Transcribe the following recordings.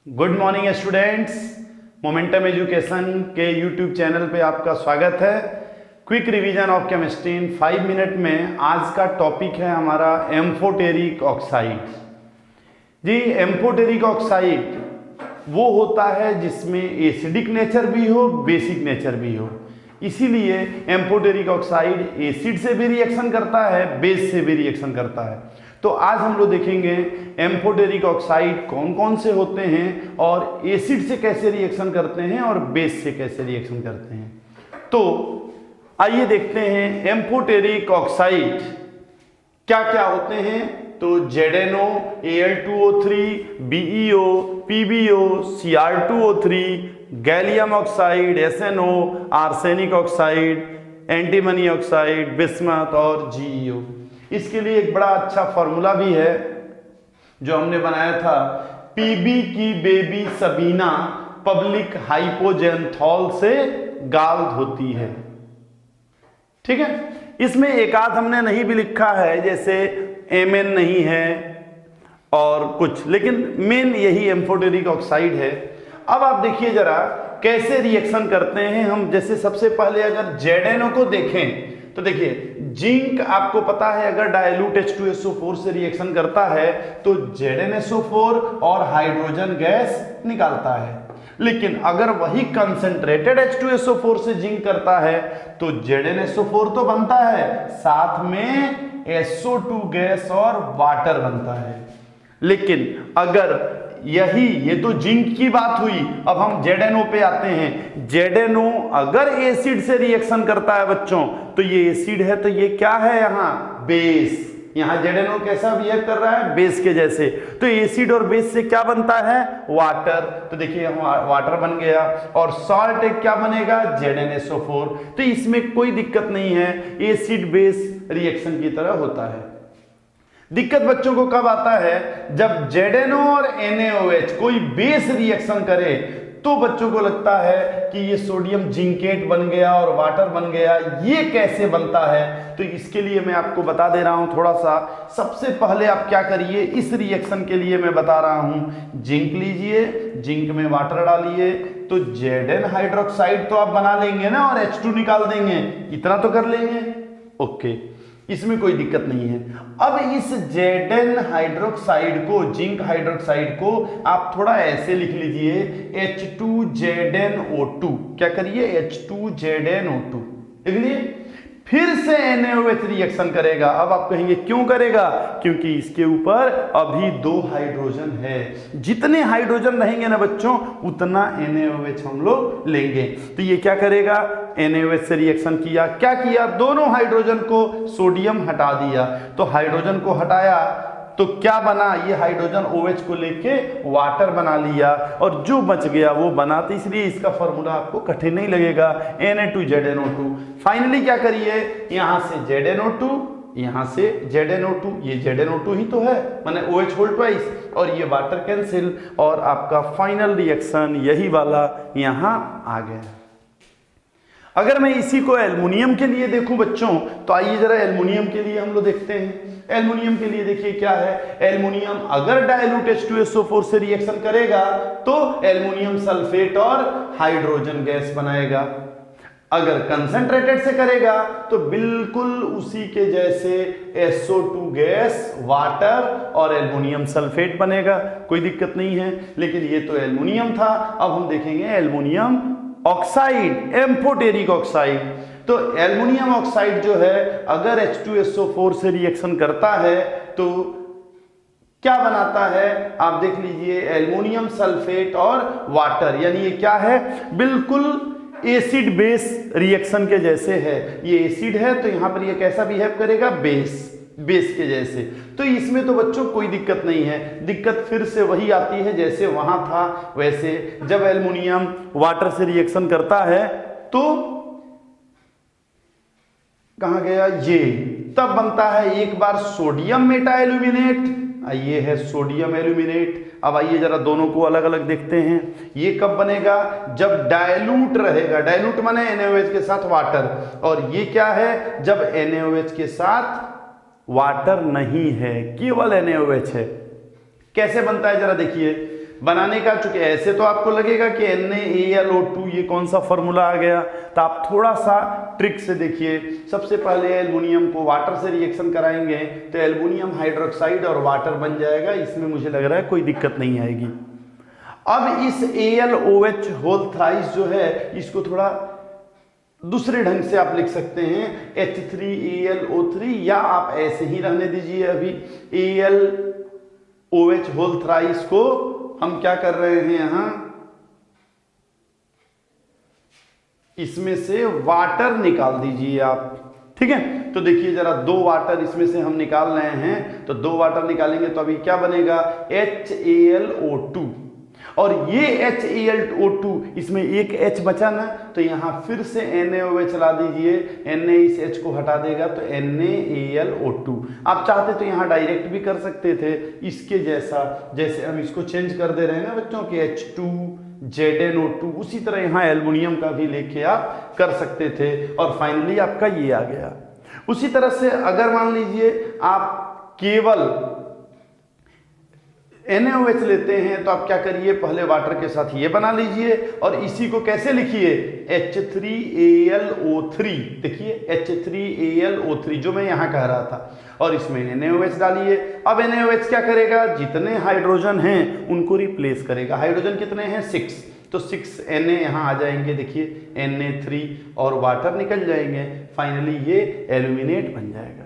Good morning students. Momentum education के YouTube channel पे आपका स्वागत है। Quick revision of chemistry in 5 minute में आज का टॉपिक है हमारा एम्फोटेरिक ऑक्साइड। जी, एम्फोटेरिक ऑक्साइड वो होता है जिसमें एसिडिक नेचर भी हो, बेसिक नेचर भी हो। इसीलिए एम्फोटेरिक ऑक्साइड एसिड से भी रिएक्शन करता है, बेस से भी रिएक्शन करता है। तो आज हम लोग देखेंगे एम्फोटेरिक ऑक्साइड कौन कौन से होते हैं और एसिड से कैसे रिएक्शन करते हैं और बेस से कैसे रिएक्शन करते हैं। तो आइए देखते हैं एम्फोटेरिक ऑक्साइड क्या क्या होते हैं। तो ZnO, Al2O3, BeO, PbO, Cr2O3, gallium oxide, SnO, arsenic oxide, antimony oxide, bismuth और GeO। इसके लिए एक बड़ा अच्छा फॉर्मूला भी है जो हमने बनाया था, पीबी की बेबी सबीना पब्लिक हाइपोजेंथॉल से गाल्ड होती है। ठीक है, इसमें एक आध हमने नहीं भी लिखा है, जैसे Mn नहीं है और कुछ, लेकिन मेन यही एम्फोटेरिक ऑक्साइड है। अब आप देखिए जरा कैसे रिएक्शन करते हैं हम। जैसे सबसे पहले अगर ZnO को देखें तो देखिए, जिंक आपको पता है अगर डायलूट H2SO4 से रिएक्शन करता है तो ZnSO4 और हाइड्रोजन गैस निकालता है। लेकिन अगर वही कंसंट्रेटेड H2SO4 से जिंक करता है तो ZnSO4 तो बनता है, साथ में SO2 गैस और वाटर बनता है। लेकिन अगर ये तो जिंक की बात हुई, अब हम ZnO पे आते हैं। ZnO अगर एसिड से रिएक्शन करता है बच्चों, तो ये एसिड है, तो ये क्या है यहाँ बेस। यहाँ ZnO कैसा बिहेव कर रहा है, बेस के जैसे। तो एसिड और बेस से क्या बनता है, वाटर। तो देखिए वाटर बन गया, और सॉल्ट एक क्या बनेगा, ZnSO4। तो इसमें कोई दिक्कत नहीं है, एसिड बेस रिएक्शन की तरह होता है। दिक्कत बच्चों को कब आता है, जब ZnO और NaOH कोई बेस रिएक्शन करे तो बच्चों को लगता है कि ये सोडियम जिंकेट बन गया और वाटर बन गया। ये कैसे बनता है, तो इसके लिए मैं आपको बता दे रहा हूं थोड़ा सा। सबसे पहले आप क्या करिए, इस रिएक्शन के लिए मैं बता रहा हूं, जिंक लीजिए, जिंक में वाटर डालिए, तो Zn हाइड्रोक्साइड तो आप बना लेंगे ना, और H2 निकाल देंगे, इतना तो कर लेंगे। ओके, इसमें कोई दिक्कत नहीं है। अब इस Zn हाइड्रोक्साइड को, जिंक हाइड्रोक्साइड को आप थोड़ा ऐसे लिख लीजिए, H2ZnO2। क्या करिए, H2ZnO2 लिख लिए। फिर से NaOH रिएक्शन करेगा। अब आप कहेंगे क्यों करेगा, क्योंकि इसके ऊपर अभी 2 हाइड्रोजन है। जितने हाइड्रोजन रहेंगे ना बच्चों, उतना NaOH हम लोग लेंगे। तो ये क्या करेगा, NaOH से रिएक्शन किया, क्या किया, दोनों हाइड्रोजन को सोडियम हटा दिया। तो हाइड्रोजन को हटाया तो क्या बना, ये हाइड्रोजन OH को लेके वाटर बना लिया, और जो बच गया वो बना। तो इसलिए इसका फॉर्मूला आपको कठिन नहीं लगेगा, Na2ZnO2। फाइनली क्या करिए, यहां से ZnO2, यहां से ZnO2, ये ZnO2 ही तो है, माने OH होल ट्वाइस, और ये वाटर कैंसिल, और आपका फाइनल रिएक्शन यही वाला यहां आ गया। अगर मैं इसी को एल्युमिनियम के लिए देखूं बच्चों, तो आइए जरा एल्युमिनियम के लिए हम लोग देखते हैं। एल्युमिनियम के लिए देखिए क्या है, एल्युमिनियम अगर डायलूट H2SO4 से रिएक्शन करेगा तो एल्युमिनियम सल्फेट और हाइड्रोजन गैस बनाएगा। अगर कंसंट्रेटेड से करेगा तो बिल्कुल उसी के जैसे SO2 गैस, वाटर और एल्युमिनियम सल्फेट बनेगा, कोई दिक्कत नहीं है। लेकिन ये तो एल्युमिनियम था, अब हम देखेंगे एल्युमिनियम ऑक्साइड, एम्फोटेरिक ऑक्साइड। तो एल्युमिनियम ऑक्साइड जो है अगर H2SO4 से रिएक्शन करता है तो क्या बनाता है, आप देख लीजिए, एल्युमिनियम सल्फेट और वाटर। यानी ये क्या है, बिल्कुल एसिड बेस रिएक्शन के जैसे है। ये एसिड है तो यहां पर ये कैसा बिहेव करेगा, बेस के जैसे। तो इसमें तो बच्चों कोई दिक्कत नहीं है। दिक्कत फिर से वही आती है जैसे वहां था वैसे। जब एल्युमिनियम वाटर से रिएक्शन करता है तो कहां गया, ये तब बनता है एक बार सोडियम मेटा एल्यूमिनेट, ये है सोडियम एल्यूमिनेट। अब आइए जरा दोनों को अलग अलग देखते हैं। ये कब बनेगा, जब डायलूट रहेगा, डायलूट माने NaOH के साथ वाटर, और ये क्या है, जब NaOH के साथ वाटर नहीं है, केवल NaOH है। कैसे बनता है जरा देखिए। बनाने का, चूंकि ऐसे तो आपको लगेगा कि NaAlO2 ये कौन सा फॉर्मूला आ गया, तो आप थोड़ा सा ट्रिक से देखिए। सबसे पहले एल्युमिनियम को वाटर से रिएक्शन कराएंगे तो एल्युमिनियम हाइड्रोक्साइड और वाटर बन जाएगा, इसमें मुझे लग रहा है कोई दिक्कत नहीं आएगी। अब इस AlOH होल थ्राइस जो है इसको थोड़ा दूसरे ढंग से आप लिख सकते हैं H3AlO3, या आप ऐसे ही रहने दीजिए। अभी AlOH होल थ्राइस को हम क्या कर रहे हैं, यहां इसमें से वाटर निकाल दीजिए आप, ठीक है। तो देखिए जरा 2 वाटर इसमें से हम निकाल रहे हैं, तो 2 वाटर निकालेंगे तो अभी क्या बनेगा HAlO2, और ये HAlO2 इसमें एक H बचा ना, तो यहां फिर से NaOH ला दीजिए, Na इस H को हटा देगा तो NaAlO2। आप चाहते तो यहां डायरेक्ट भी कर सकते थे इसके जैसा, जैसे हम इसको चेंज कर दे रहे हैं ना बच्चों कि H2ZnO2, उसी तरह यहां एल्युमिनियम का भी लेके आप कर सकते थे, और फाइनली आपका ये आ गया। उसी तरह से अगर मान लीजिए आप केवल NaOH लेते हैं तो आप क्या करिए, पहले वाटर के साथ ये बना लीजिए और इसी को कैसे लिखिए H3AlO3, देखिए H3AlO3 जो मैं यहां कह रहा था, और इसमें NaOH डालिए। अब NaOH क्या करेगा, जितने हाइड्रोजन हैं उनको रिप्लेस करेगा। हाइड्रोजन कितने हैं 6, तो 6 Na यहाँ आ जाएंगे, देखिए Na3 और वाटर निकल जाएंगे, फाइनली ये एल्यूमिनेट बन जाएगा।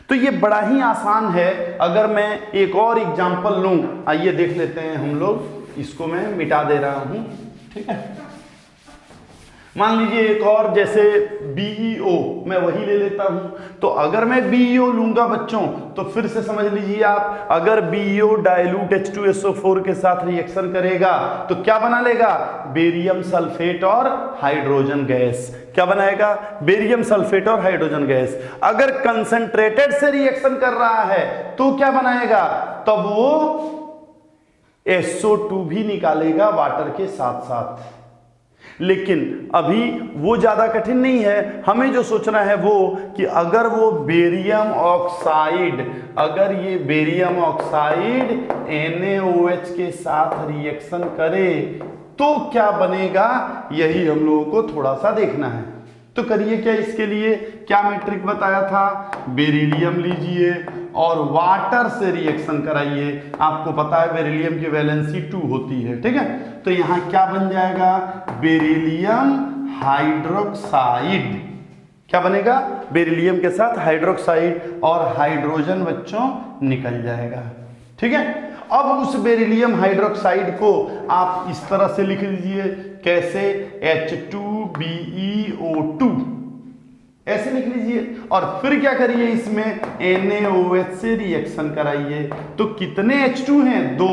तो ये बड़ा ही आसान है। अगर मैं एक और एग्जांपल लूं, आइए देख लेते हैं हम लोग। इसको मैं मिटा दे रहा हूं, ठीक है। मान लीजिए एक और, जैसे BeO मैं वही ले लेता हूं। तो अगर मैं BeO लूंगा बच्चों, तो फिर से समझ लीजिए आप, अगर BeO डाइल्यूट H2SO4 के साथ रिएक्शन करेगा तो क्या बना लेगा, बेरियम सल्फेट और हाइड्रोजन गैस। क्या बनाएगा, बेरियम सल्फेट और हाइड्रोजन गैस। अगर कंसंट्रेटेड से रिएक्शन कर रहा है तो क्या बनाएगा, तब वो SO2 भी निकालेगा वाटर के साथ साथ। लेकिन अभी वो ज्यादा कठिन नहीं है, हमें जो सोचना है वो कि अगर वो बेरियम ऑक्साइड, अगर ये बेरियम ऑक्साइड NaOH के साथ रिएक्शन करे तो क्या बनेगा, यही हम लोगों को थोड़ा सा देखना है। तो करिए क्या, इसके लिए क्या मैट्रिक बताया था, बेरिलियम लीजिए और वाटर से रिएक्शन कराइए। आपको पता है बेरिलियम की वैलेंसी 2 होती है, ठीक है। तो यहां क्या बन जाएगा, बेरिलियम हाइड्रोक्साइड। क्या बनेगा, बेरिलियम के साथ हाइड्रोक्साइड, और हाइड्रोजन बच्चों निकल जाएगा, ठीक है। अब उस बेरिलियम हाइड्रोक्साइड को आप इस तरह से लिख लीजिए, कैसे, H2BeO2 ऐसे लिख लीजिए, और फिर क्या करिए, इसमें NaOH से रिएक्शन कराइए। तो कितने H2 हैं, 2,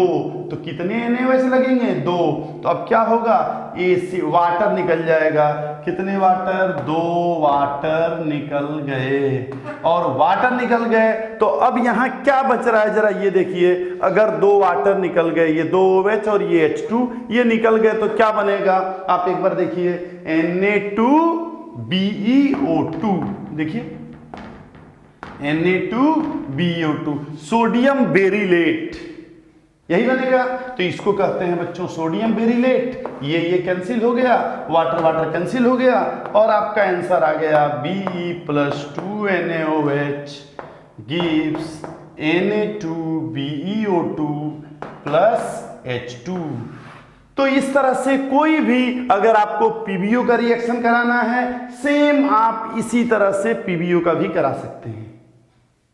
तो कितने NaOH लगेंगे, 2। तो अब क्या होगा, AC वाटर निकल जाएगा। कितने वाटर, 2 वाटर निकल गए, और वाटर निकल गए तो अब यहाँ क्या बच रहा है, जरा ये देखिए। अगर 2 वाटर निकल गए, ये 2 OH और ये H2 ये निकल गए, तो क्या बनेगा, आप एक बार देखिए, Na2BeO2, देखिए Na2BeO2, सोडियम बेरिलेट, यही बनेगा। तो इसको कहते हैं बच्चों सोडियम बेरिलेट। ये कैंसिल हो गया, वाटर वाटर कैंसिल हो गया, और आपका आंसर आ गया Be+2NaOH gives Na2BeO2 +H2। तो इस तरह से कोई भी अगर आपको PbO का रिएक्शन कराना है, सेम आप इसी तरह से PbO का भी करा सकते हैं।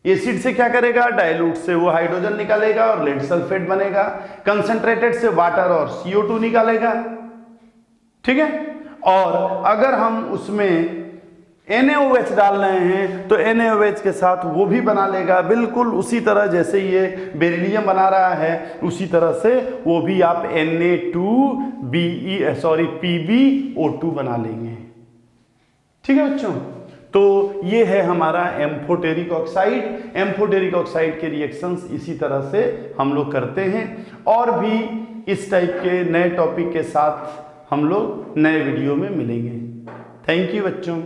एसिड से क्या करेगा, डाइल्यूट से वो हाइड्रोजन निकालेगा और लेड सल्फेट बनेगा, कंसंट्रेटेड से वाटर और CO2 निकालेगा, ठीक है। और अगर हम उसमें NaOH डाल रहे हैं तो NaOH के साथ वो भी बना लेगा, बिल्कुल उसी तरह जैसे ये बेरिलियम बना रहा है, उसी तरह से वो भी आप PbO2 बना लेंगे, ठीक है बच्चों। तो ये है हमारा एम्फोटेरिक ऑक्साइड। एम्फोटेरिक ऑक्साइड के रिएक्शंस इसी तरह से हम लोग करते हैं, और भी इस टाइप के नए टॉपिक के साथ हम लोग नए वीडियो में मिलेंगे। थैंक यू बच्चों।